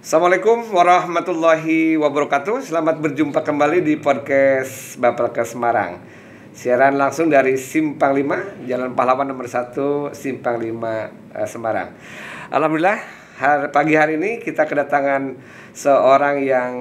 Assalamualaikum warahmatullahi wabarakatuh. Selamat berjumpa kembali di podcast Bapelkes Semarang. Siaran langsung dari Simpang 5, Jalan Pahlawan nomor 1, Simpang 5, Semarang. Alhamdulillah, pagi hari ini kita kedatangan seorang yang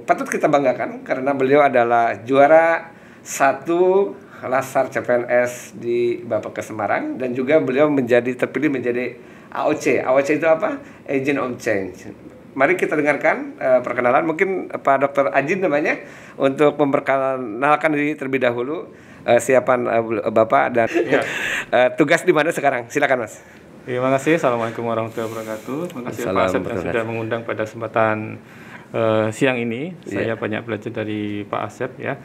patut kita banggakan karena beliau adalah juara 1 Lasar CPNS di Bapelkes Semarang, dan juga beliau terpilih menjadi AOC. AOC itu apa? Agent of Change. Mari kita dengarkan perkenalan, mungkin Pak Dr. Ajin namanya, untuk memperkenalkan diri terlebih dahulu. Siapa Bapak dan tugas di mana sekarang? Silakan Mas. Terima kasih. Assalamualaikum warahmatullahi wabarakatuh. Terima kasih Pak Asep yang sudah mengundang pada kesempatan siang ini. Saya banyak belajar dari Pak Asep ya.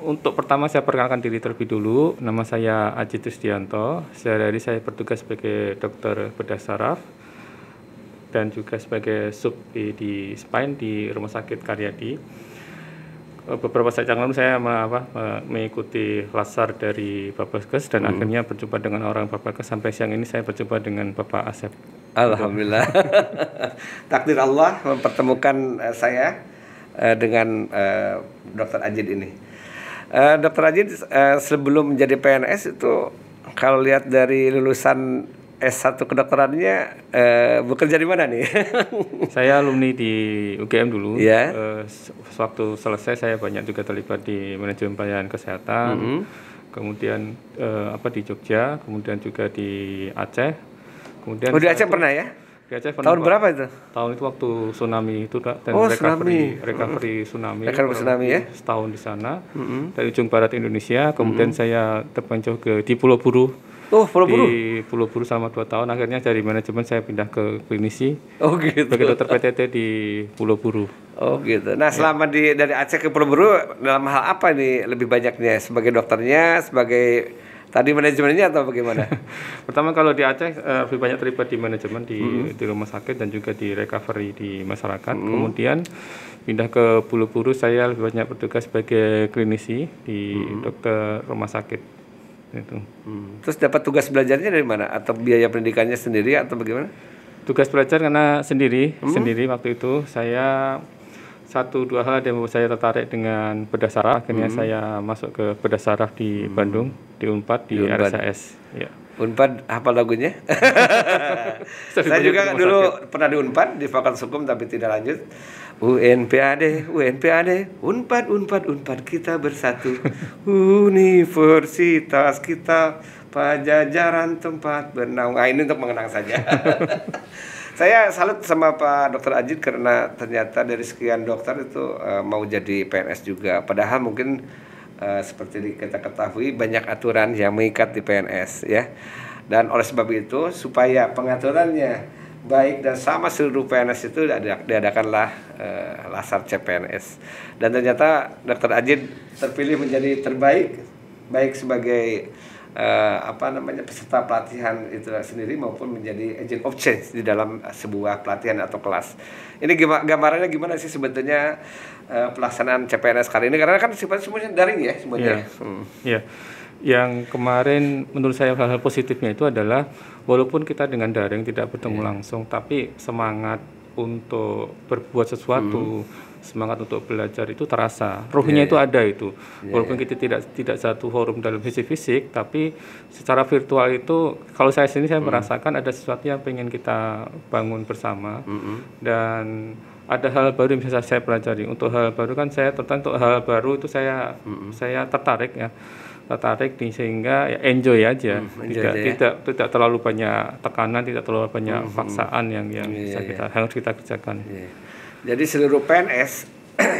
Untuk pertama saya perkenalkan diri terlebih dulu. Nama saya Aji Trisdianto. Sehari-hari saya bertugas sebagai dokter bedah saraf dan juga sebagai sub di spine di Rumah Sakit Karyadi. Beberapa saat yang lalu saya mengikuti lasar dari Bapelkes dan akhirnya berjumpa dengan orang Bapelkes. Sampai siang ini saya berjumpa dengan Bapak Asep. Alhamdulillah. Takdir Allah mempertemukan saya dengan Dr. Ajid ini. Dr. Ajid sebelum menjadi PNS itu, kalau lihat dari lulusan S1 kedokterannya, bekerja di mana nih? Saya alumni di UGM dulu. Yeah. Waktu selesai saya banyak juga terlibat di manajemen pelayanan kesehatan. Kemudian di Jogja, kemudian juga di Aceh. Kemudian di Aceh pernah ya? Di Aceh pernah. Tahun berapa itu? Tahun itu waktu tsunami itu, dan recovery tsunami. Recovery tsunami ya? Setahun di sana. Dari ujung barat Indonesia. Kemudian saya terpencil di Pulau Buru. Di Pulau Buru selama 2 tahun. Akhirnya dari manajemen saya pindah ke klinisi. Oh gitu. Sebagai dokter PTT di Pulau Buru. Oh gitu. Nah selama dari Aceh ke Pulau Buru, dalam hal apa nih lebih banyaknya? Sebagai dokternya, sebagai tadi manajemennya, atau bagaimana? Pertama kalau di Aceh lebih banyak terlibat di manajemen di rumah sakit dan juga di recovery di masyarakat. Kemudian pindah ke Pulau Buru, saya lebih banyak bertugas sebagai klinisi di dokter rumah sakit. Itu. Terus dapat tugas belajarnya dari mana? Atau biaya pendidikannya sendiri atau bagaimana? Tugas belajar karena sendiri waktu itu. Saya 1-2 hal yang membuat saya tertarik dengan bedah saraf. Akhirnya saya masuk ke bedah saraf di Bandung, di Unpad, di RSAS. Ya. Unpad apa lagunya? Saya juga dulu pernah di Unpad, di Fakultas Hukum, tapi tidak lanjut. UNPAD, Unpad kita bersatu. Universitas kita, Pajajaran tempat bernaung. Ini untuk mengenang saja. Saya salut sama Pak Dr. Ajid karena ternyata dari sekian dokter itu mau jadi PNS juga. Padahal mungkin seperti kita ketahui banyak aturan yang mengikat di PNS ya. Dan oleh sebab itu supaya pengaturannya baik dan sama seluruh PNS itu diadakanlah Lasar CPNS. Dan ternyata Dr. Ajid terpilih menjadi terbaik, baik sebagai peserta pelatihan itu sendiri maupun menjadi agent of change di dalam sebuah pelatihan atau kelas. Ini gambarannya gimana sih sebetulnya pelaksanaan CPNS kali ini, karena kan sifatnya semuanya daring ya semuanya. Iya. Yang kemarin menurut saya hal-hal positifnya itu adalah walaupun kita dengan daring tidak bertemu langsung, tapi semangat untuk berbuat sesuatu, semangat untuk belajar itu terasa. Ruhnya itu ada itu. Walaupun kita tidak satu forum dalam sisi fisik, tapi secara virtual itu kalau saya sendiri saya merasakan ada sesuatu yang pengen kita bangun bersama. Dan ada hal baru yang bisa saya pelajari. Untuk hal baru kan saya tertarik, untuk hal baru itu saya tertarik ya. Sehingga ya enjoy aja. Tidak terlalu banyak tekanan, tidak terlalu banyak paksaan yang harus kita kerjakan. Jadi seluruh PNS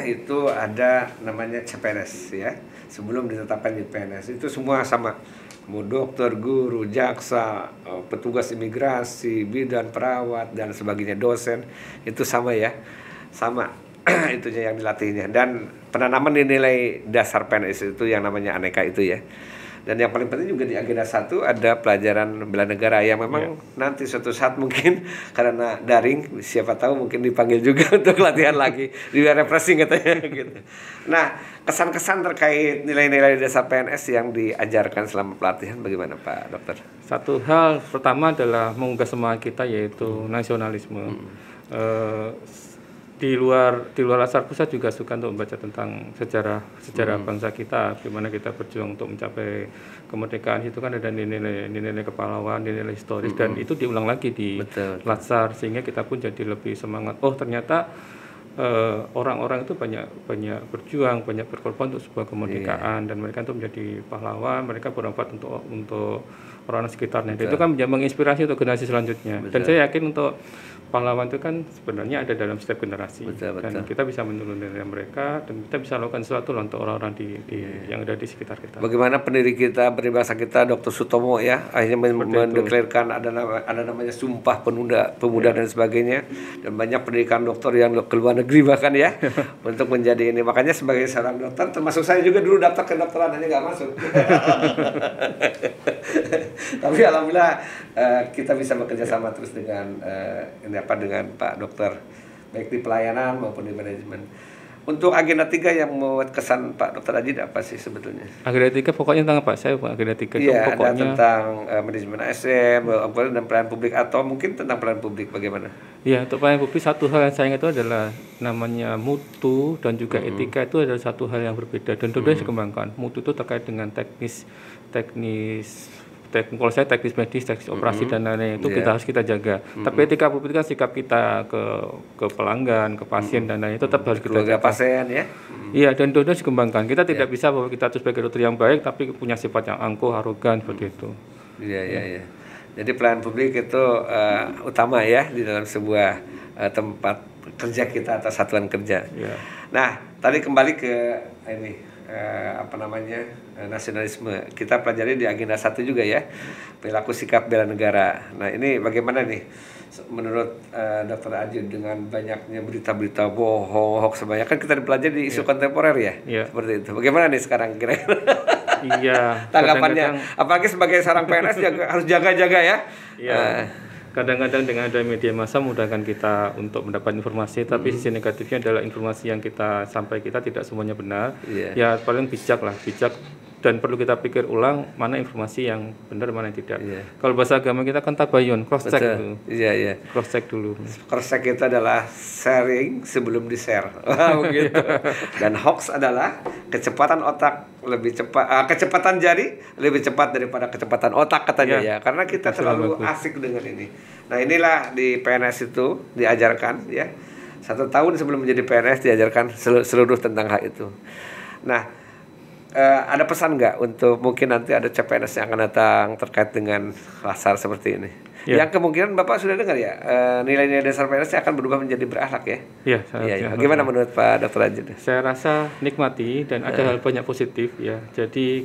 itu ada namanya CPNS ya. Sebelum ditetapkan di PNS itu semua sama. Mau dokter, guru, jaksa, petugas imigrasi, bidan, perawat dan sebagainya, dosen, itu sama ya. Sama itunya yang dilatihnya. Dan penanaman nilai dasar PNS itu yang namanya aneka itu ya. Dan yang paling penting juga di agenda 1 ada pelajaran bela negara yang memang nanti suatu saat mungkin karena daring, siapa tahu mungkin dipanggil juga untuk latihan lagi di refreshing katanya gitu. Nah, kesan-kesan terkait nilai-nilai dasar PNS yang diajarkan selama pelatihan bagaimana Pak Dokter? Satu hal pertama adalah menggugah semangat kita yaitu nasionalisme. eh, di luar Laskar Pusat juga suka untuk membaca tentang sejarah bangsa kita, gimana kita berjuang untuk mencapai kemerdekaan. Itu kan ada nilai-nilai kepahlawan, nilai historis, dan itu diulang lagi di Betul. Latsar, sehingga kita pun jadi lebih semangat. Oh, ternyata orang-orang itu banyak berjuang, banyak berkorban untuk sebuah kemerdekaan, dan mereka itu menjadi pahlawan, mereka bermanfaat untuk orang sekitarnya. Dan itu kan menginspirasi untuk generasi selanjutnya. Dan saya yakin untuk pahlawan itu kan sebenarnya ada dalam setiap generasi, dan kita bisa meniru dari mereka, dan kita bisa lakukan sesuatu untuk orang-orang yang ada di sekitar kita. Bagaimana pendiri kita, bangsa kita, Dr. Sutomo ya, akhirnya mendeklarasikan ada namanya Sumpah Pemuda dan sebagainya, dan banyak pendidikan dokter yang ke luar negeri bahkan ya, untuk menjadi ini. Makanya sebagai seorang dokter, termasuk saya juga dulu daftar ke dokteran hanya nggak masuk. Tapi alhamdulillah kita bisa bekerja sama terus dengan dengan Pak Dokter, baik di pelayanan maupun di manajemen. Untuk agenda 3 yang membuat kesan Pak Dokter Ajid apa sih sebetulnya? Agenda 3 pokoknya tentang apa? Saya agenda 3 itu pokoknya ada tentang manajemen ASN dan pelayanan publik, atau mungkin tentang pelayanan publik bagaimana? Ya, untuk pelayanan publik satu hal yang saya ingat itu adalah namanya mutu dan juga etika, itu adalah satu hal yang berbeda, dan dua-duanya dikembangkan. Mutu itu terkait dengan teknis kalau saya teknis medis, teknis operasi dan lain-lain itu harus kita jaga. Tapi etika publik kan sikap kita ke pelanggan, ke pasien dan lain-lain, tetap harus kita jaga. Pasien ya. Iya, dan dua-duanya dikembangkan. Kita tidak bisa bahwa kita sebagai dokter yang baik tapi punya sifat yang angkuh, arogan seperti itu. Iya. Jadi pelayanan publik itu utama ya di dalam sebuah tempat kerja kita atau satuan kerja. Ya. Nah, tadi kembali ke ini nasionalisme. Kita pelajari di agenda 1 juga ya, perilaku sikap bela negara. Nah, ini bagaimana nih menurut Dr. Ajid dengan banyaknya berita-berita bohong, hoax sebanyak, kan kita dipelajari di isu kontemporer ya, seperti itu. Bagaimana nih sekarang kira-kira? Iya. Tanggapannya, apalagi sebagai seorang PNS harus jaga-jaga ya. Iya. Kadang-kadang dengan ada media massa memudahkan kita untuk mendapat informasi, tapi sisi negatifnya adalah informasi yang kita sampaikan tidak semuanya benar. Ya paling bijak, dan perlu kita pikir ulang mana informasi yang benar, mana yang tidak. Kalau bahasa agama kita kan tabayun, cross check itu. Cross check dulu. Cross check itu adalah sharing sebelum di-share. Begitu. Dan hoax adalah kecepatan otak lebih cepat, kecepatan jari lebih cepat daripada kecepatan otak katanya ya. Karena kita terlalu asik dengan ini. Nah, inilah di PNS itu diajarkan ya. 1 tahun sebelum menjadi PNS diajarkan seluruh tentang hal itu. Nah, ada pesan nggak untuk mungkin nanti ada CPNS yang akan datang terkait dengan Latsar seperti ini? Yang kemungkinan Bapak sudah dengar ya, nilai-nilai dasar PNS akan berubah menjadi berakhlak ya? Iya. Gimana menurut Pak Dr. Ajid? Saya rasa nikmati dan ada hal banyak positif ya. Jadi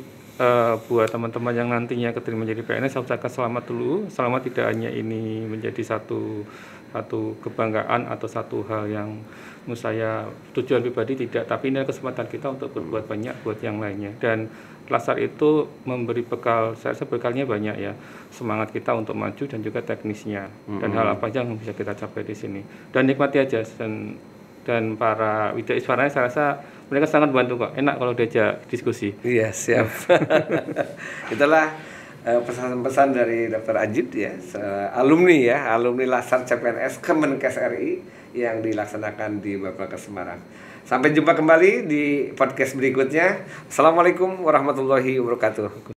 buat teman-teman yang nantinya keterima menjadi PNS, saya ucapkan selamat dulu. Selamat, tidak hanya ini menjadi satu kebanggaan atau satu hal yang menurut saya tujuan pribadi, tidak, tapi ini kesempatan kita untuk berbuat banyak buat yang lainnya. Dan Latsar itu memberi bekal, saya rasa bekalnya banyak ya, semangat kita untuk maju dan juga teknisnya, dan hal apa aja yang bisa kita capai di sini. Dan nikmati aja, dan para Widya Iswaranya saya rasa mereka sangat bantu kok, enak kalau diajak diskusi. Iya, siap. Itulah pesan-pesan dari Dr. Ajid ya, alumni Latsar CPNS Kemenkes RI yang dilaksanakan di Bapelkes Semarang. Sampai jumpa kembali di podcast berikutnya. Assalamualaikum warahmatullahi wabarakatuh.